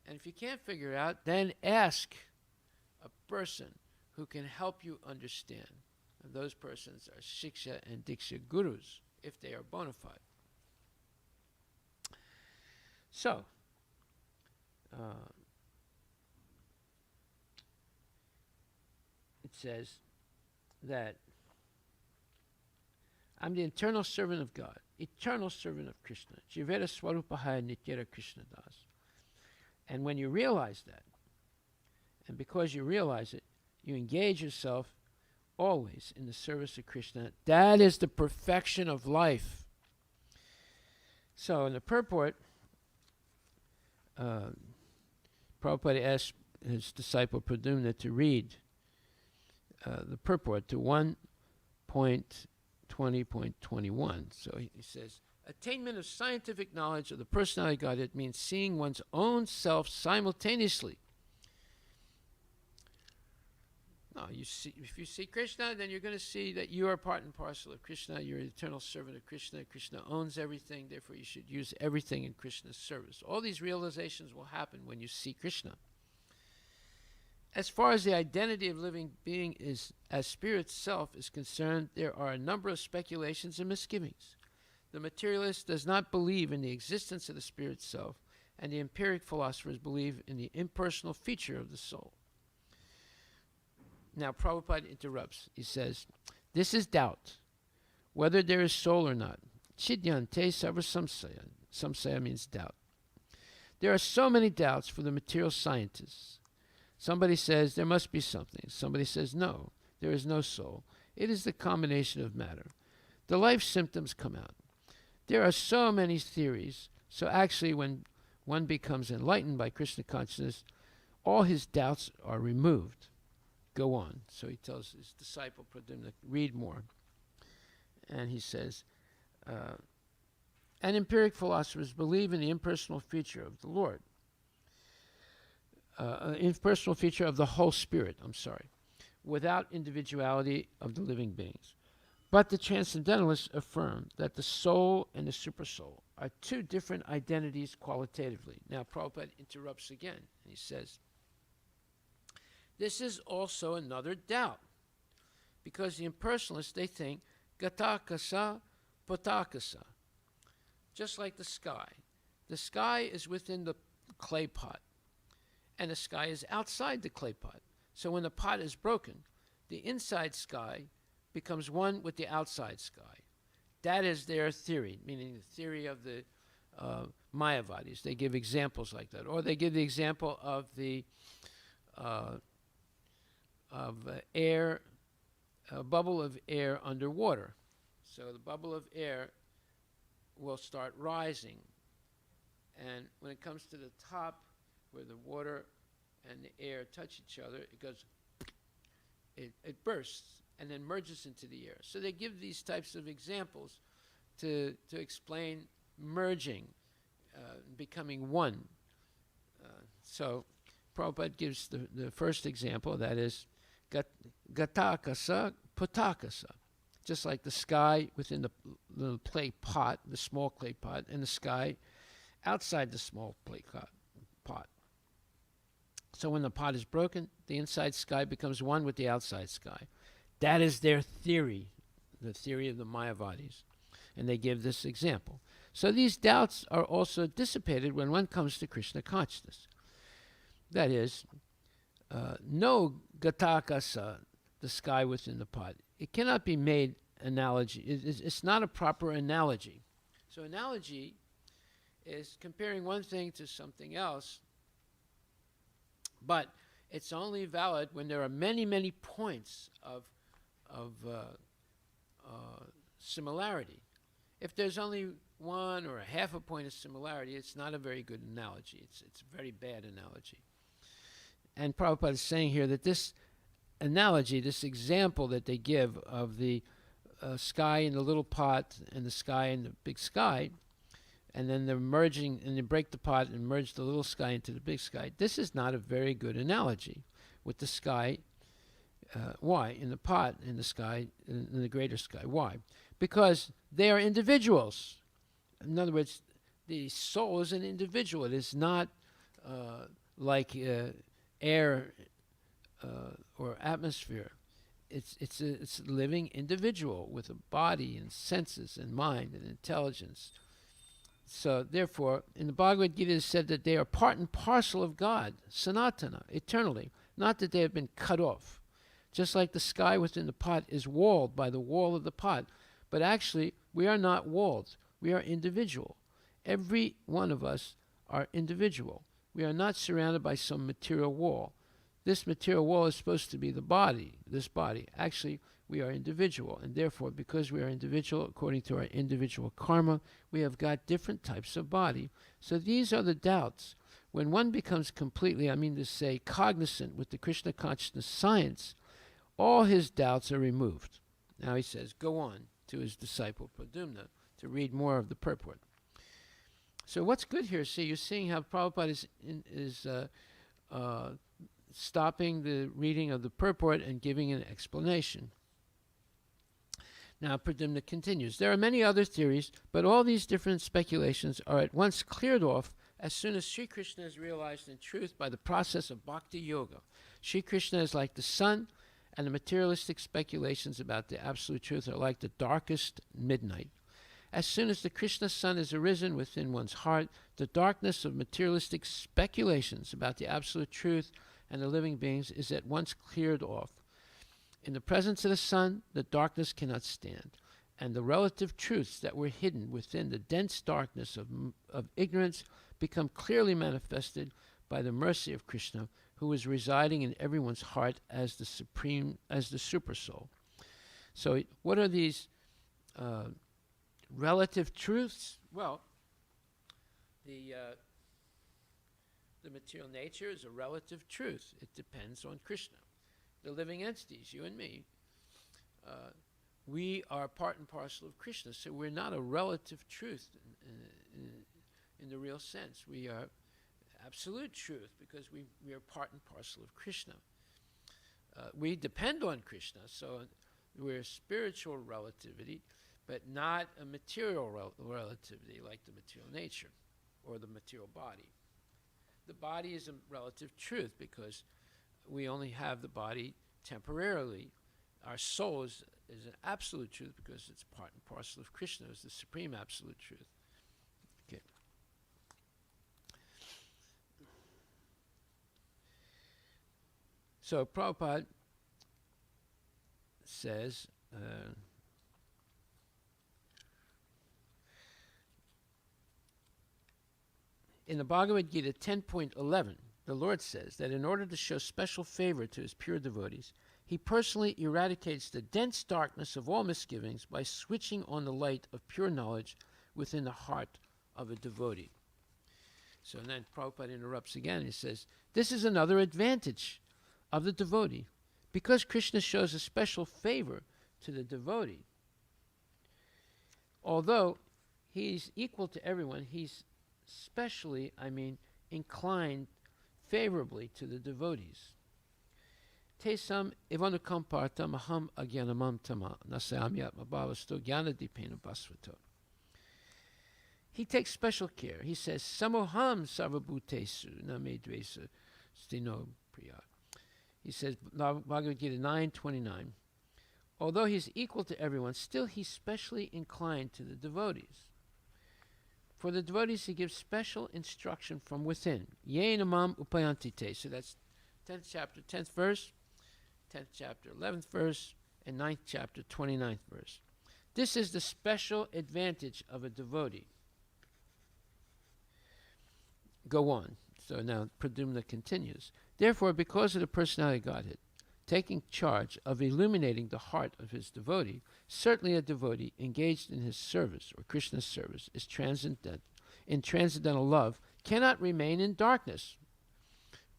And if you can't figure it out, then ask a person who can help you understand. And those persons are Shiksha and Diksha gurus, if they are bona fide. So, it says that I'm the eternal servant of God, eternal servant of Krishna. Jivera Swarupahaya Nityera Krishna Das. And when you realize that, and because you realize it, you engage yourself always in the service of Krishna. That is the perfection of life. So in the purport, Prabhupada asked his disciple Pradyumna to read the purport to 1.20.21. So he says, attainment of scientific knowledge of the personality of God, it means seeing one's own self simultaneously. No, if you see Krishna, then you're going to see that you are part and parcel of Krishna. You're an eternal servant of Krishna. Krishna owns everything. Therefore, you should use everything in Krishna's service. All these realizations will happen when you see Krishna. As far as the identity of living being is as spirit self is concerned, there are a number of speculations and misgivings. The materialist does not believe in the existence of the spirit self, and the empiric philosophers believe in the impersonal feature of the soul. Now, Prabhupada interrupts. He says, this is doubt, whether there is soul or not. Chidyante sarva samsaya. Samsaya means doubt. There are so many doubts for the material scientists. Somebody says there must be something. Somebody says no, there is no soul. It is the combination of matter. The life symptoms come out. There are so many theories. So actually, when one becomes enlightened by Krishna consciousness, all his doubts are removed. Go on. So he tells his disciple Pradyumna, read more. And he says, and empiric philosophers believe in the impersonal feature of the Lord. Impersonal feature of the whole spirit, without individuality of the living beings. But the transcendentalists affirm that the soul and the supersoul are two different identities qualitatively. Now, Prabhupada interrupts again, and he says, this is also another doubt, because the impersonalists, they think, gatakasa, potakasa, just like the sky. The sky is within the clay pot, and the sky is outside the clay pot. So when the pot is broken, the inside sky becomes one with the outside sky. That is their theory, meaning the theory of the Mayavadis. They give examples like that. Or they give the example of the air, a bubble of air underwater. So the bubble of air will start rising. And when it comes to the top, where the water and the air touch each other, it goes, it bursts and then merges into the air. So they give these types of examples to explain merging, becoming one. So Prabhupada gives the first example, that is gatakasa, potakasa. Just like the sky within the little clay pot, the small clay pot, and the sky outside the small clay pot. So when the pot is broken, the inside sky becomes one with the outside sky. That is their theory, the theory of the Mayavadis. And they give this example. So these doubts are also dissipated when one comes to Krishna consciousness. That is, no gatakasa, the sky within the pot. It cannot be made analogy. It's not a proper analogy. So analogy is comparing one thing to something else, but it's only valid when there are many, many points of similarity. If there's only one or a half a point of similarity, it's not a very good analogy. It's a very bad analogy. And Prabhupada is saying here that this analogy, this example that they give of the sky in the little pot and the sky in the big sky, and then they're merging, and they break the pot and merge the little sky into the big sky, this is not a very good analogy with the sky. Why? In the pot, in the sky, in the greater sky. Why? Because they are individuals. In other words, the soul is an individual. It is not like air or atmosphere. It's a living individual with a body and senses and mind and intelligence. So therefore, in the Bhagavad Gita it is said that they are part and parcel of God, sanatana, eternally, not that they have been cut off. Just like the sky within the pot is walled by the wall of the pot, but actually we are not walled. We are individual. Every one of us are individual. We are not surrounded by some material wall. This material wall is supposed to be the body, this body. Actually, we are individual, and therefore, because we are individual, according to our individual karma, we have got different types of body. So these are the doubts. When one becomes completely, I mean to say, cognizant with the Krishna consciousness science, all his doubts are removed. Now he says, go on to his disciple Pradyumna to read more of the purport. So what's good here, see, you're seeing how Prabhupada is stopping the reading of the purport and giving an explanation. Now Pradyumna continues, there are many other theories, but all these different speculations are at once cleared off as soon as Sri Krishna is realized in truth by the process of bhakti yoga. Sri Krishna is like the sun, and the materialistic speculations about the absolute truth are like the darkest midnight. As soon as the Krishna sun is arisen within one's heart, the darkness of materialistic speculations about the absolute truth and the living beings is at once cleared off. In the presence of the sun, the darkness cannot stand, and the relative truths that were hidden within the dense darkness of ignorance become clearly manifested by the mercy of Krishna, who is residing in everyone's heart as the supreme, as the super soul. So what are these relative truths? Well, the material nature is a relative truth. It depends on Krishna. The living entities, you and me, we are part and parcel of Krishna, so we're not a relative truth in the real sense. We are absolute truth because we are part and parcel of Krishna. We depend on Krishna, so we're spiritual relativity, but not a material relativity like the material nature or the material body. The body is a relative truth because we only have the body temporarily. Our soul is an absolute truth because it's part and parcel of Krishna, is the supreme absolute truth. Okay. So Prabhupada says, in the Bhagavad Gita 10.11, the Lord says that in order to show special favor to his pure devotees, he personally eradicates the dense darkness of all misgivings by switching on the light of pure knowledge within the heart of a devotee. So then Prabhupada interrupts again. He says, this is another advantage of the devotee. Because Krishna shows a special favor to the devotee, although he's equal to everyone, he's specially, inclined favorably to the devotees. Tesam ivanukampartam aham agyanamam tama nasayamyatma bhavasto jnanadipena basvato. He takes special care. He says, samoham sarvabhutesu namedvesa Stino Priya. He says, Bhagavad Gita 9:29. Although he's equal to everyone, still he's specially inclined to the devotees. For the devotees, he gives special instruction from within. Ye namam upayanti te. So that's 10th chapter, 10th verse, 10th chapter, 11th verse, and 9th chapter, 29th verse. This is the special advantage of a devotee. Go on. So now Pradyumna continues. Therefore, because of the personality of Godhead, taking charge of illuminating the heart of his devotee, certainly a devotee engaged in his service or Krishna's service is transcendental love, cannot remain in darkness.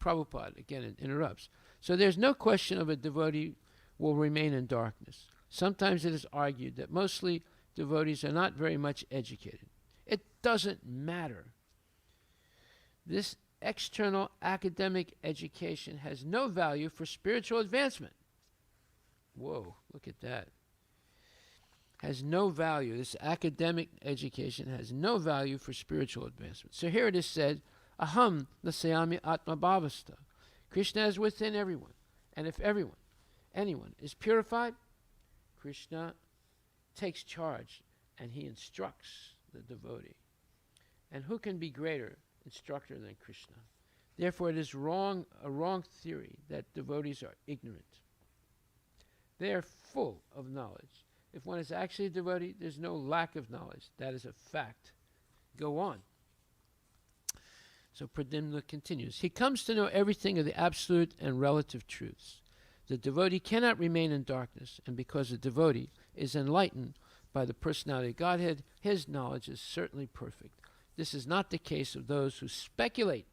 Prabhupada again interrupts. So there's no question of a devotee will remain in darkness. Sometimes it is argued that mostly devotees are not very much educated. It doesn't matter. This external academic education has no value for spiritual advancement. Whoa, look at that. Has no value. This academic education has no value for spiritual advancement. So here it is said, Aham nasayami atma bhavasta. Krishna is within everyone. And if anyone is purified, Krishna takes charge and he instructs the devotee. And who can be greater instructor than Krishna? Therefore, it is a wrong theory that devotees are ignorant. They are full of knowledge. If one is actually a devotee, there's no lack of knowledge. That is a fact. Go on. So Pradyumna continues. He comes to know everything of the absolute and relative truths. The devotee cannot remain in darkness, and because the devotee is enlightened by the personality of Godhead, his knowledge is certainly perfect. This is not the case of those who speculate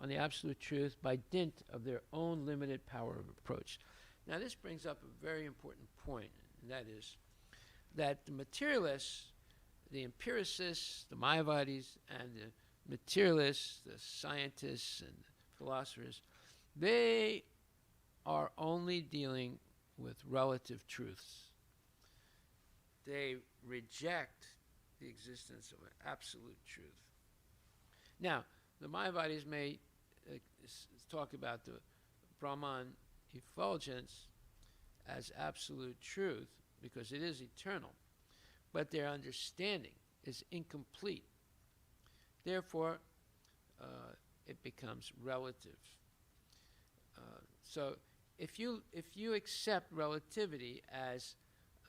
on the absolute truth by dint of their own limited power of approach. Now this brings up a very important point, and that is that the materialists, the empiricists, the Mayavadis, and the materialists, the scientists and philosophers, they are only dealing with relative truths. They reject the existence of an absolute truth. Now, the Mayavadis may talk about the Brahman effulgence as absolute truth because it is eternal, but their understanding is incomplete. Therefore, it becomes relative. So if you accept relativity as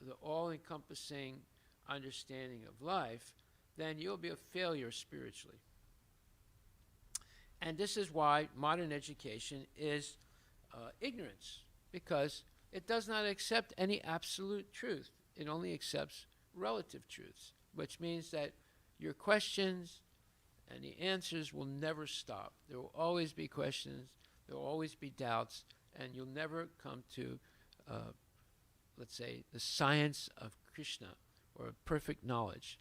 the all-encompassing understanding of life, then you'll be a failure spiritually. And this is why modern education is ignorance, because it does not accept any absolute truth. It only accepts relative truths, which means that your questions and the answers will never stop. There will always be questions, there will always be doubts, and you'll never come to, let's say, the science of Krishna or perfect knowledge.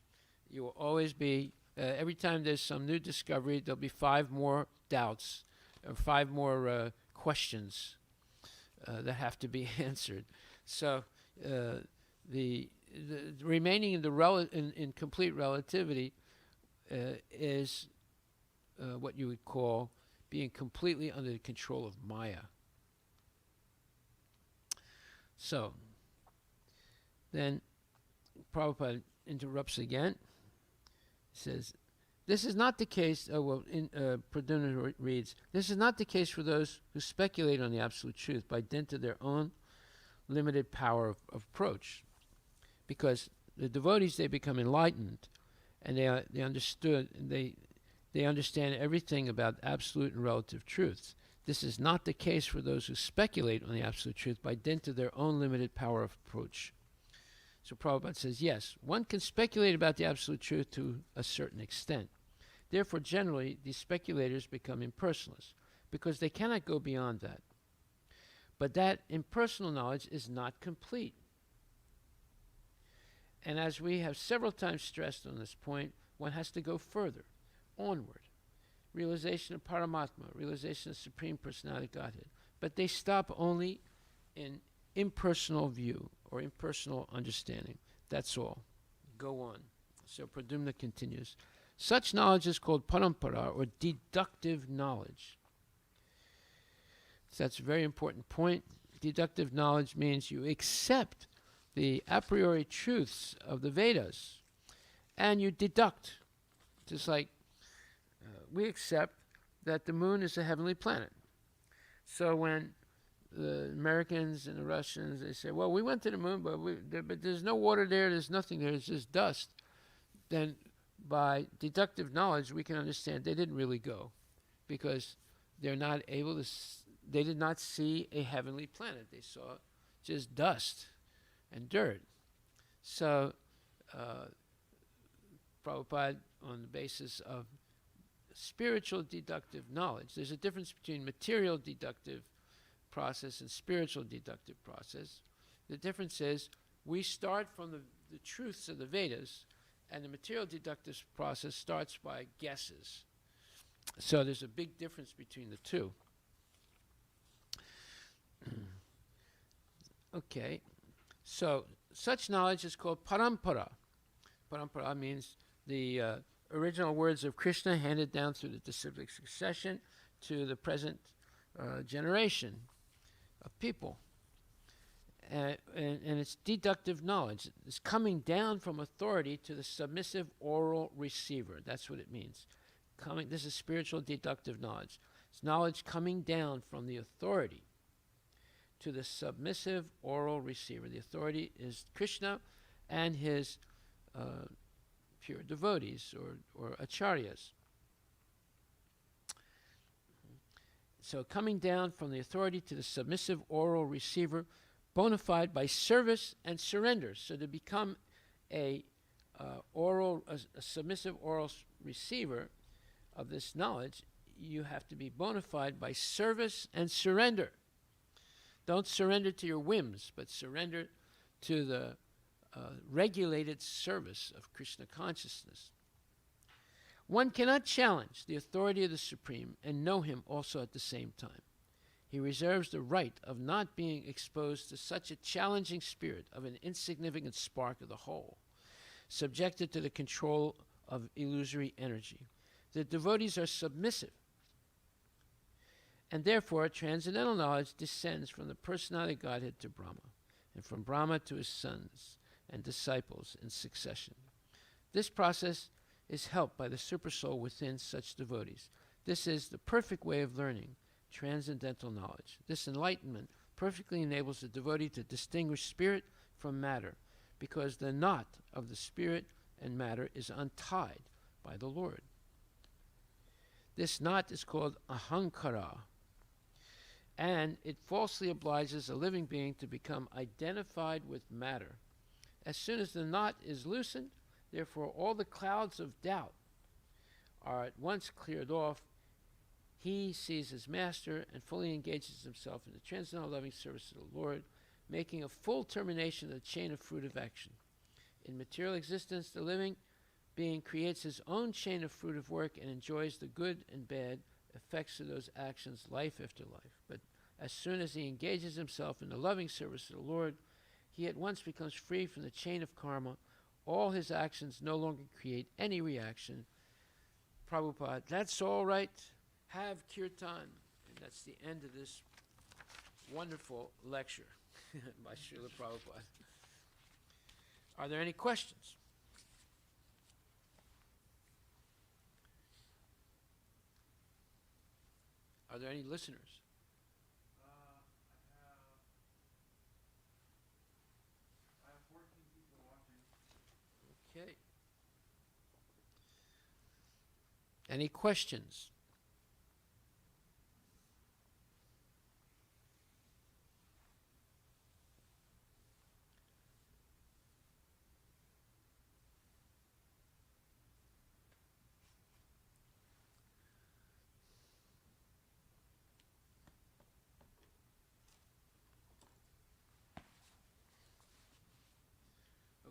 You will always be, every time there's some new discovery, there'll be 5 more doubts or 5 more questions that have to be answered. So the remaining in in complete relativity is what you would call being completely under the control of Maya. So then Prabhupada interrupts again. He says, this is not the case, Pradyumna reads, this is not the case for those who speculate on the absolute truth by dint of their own limited power of approach. Because the devotees, they become enlightened, and they understand everything about absolute and relative truths. This is not the case for those who speculate on the absolute truth by dint of their own limited power of approach. So Prabhupada says, yes, one can speculate about the absolute truth to a certain extent. Therefore, generally, these speculators become impersonalists, because they cannot go beyond that. But that impersonal knowledge is not complete. And as we have several times stressed on this point, one has to go further, onward. Realization of Paramatma, realization of Supreme Personality Godhead. But they stop only in impersonal view or impersonal understanding. That's all. Go on. So Pradyumna continues. Such knowledge is called Parampara, or deductive knowledge. So that's a very important point. Deductive knowledge means you accept the a priori truths of the Vedas and you deduct. Just like we accept that the moon is a heavenly planet. So when the Americans and the Russians, they say, well, we went to the moon, but there's no water there, there's nothing there, it's just dust. Then by deductive knowledge, we can understand they didn't really go because they're not able to, they did not see a heavenly planet. They saw just dust and dirt. So Prabhupada, on the basis of spiritual deductive knowledge, there's a difference between material deductive process and spiritual deductive process. The difference is we start from the truths of the Vedas, and the material deductive process starts by guesses. So there's a big difference between the two. Okay, so such knowledge is called Parampara. Parampara means the original words of Krishna handed down through the disciplic succession to the present generation of people. And it's deductive knowledge. It's coming down from authority to the submissive oral receiver. That's what it means. This is spiritual deductive knowledge. It's knowledge coming down from the authority to the submissive oral receiver. The authority is Krishna and his pure devotees or acharyas. So coming down from the authority to the submissive oral receiver, bona fide by service and surrender. So to become a submissive oral receiver of this knowledge, you have to be bona fide by service and surrender. Don't surrender to your whims, but surrender to the regulated service of Krishna consciousness. One cannot challenge the authority of the Supreme and know him also at the same time. He reserves the right of not being exposed to such a challenging spirit of an insignificant spark of the whole, subjected to the control of illusory energy. The devotees are submissive, and therefore transcendental knowledge descends from the personality of Godhead to Brahma, and from Brahma to his sons and disciples in succession. This process is helped by the supersoul within such devotees. This is the perfect way of learning transcendental knowledge. This enlightenment perfectly enables the devotee to distinguish spirit from matter, because the knot of the spirit and matter is untied by the Lord. This knot is called ahankara, and it falsely obliges a living being to become identified with matter. As soon as the knot is loosened, therefore all the clouds of doubt are at once cleared off. He sees his master and fully engages himself in the transcendental loving service of the Lord, making a full termination of the chain of fruit of action. In material existence, the living being creates his own chain of fruit of work and enjoys the good and bad effects of those actions life after life. But as soon as he engages himself in the loving service of the Lord, he at once becomes free from the chain of karma. All his actions no longer create any reaction. Prabhupada, that's all right. Have kirtan. And that's the end of this wonderful lecture by Srila Prabhupada. Are there any questions? Are there any listeners? I have 14 people watching. Okay. Any questions?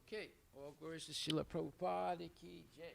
Okay, all glories to Srila Prabhupada ki jai.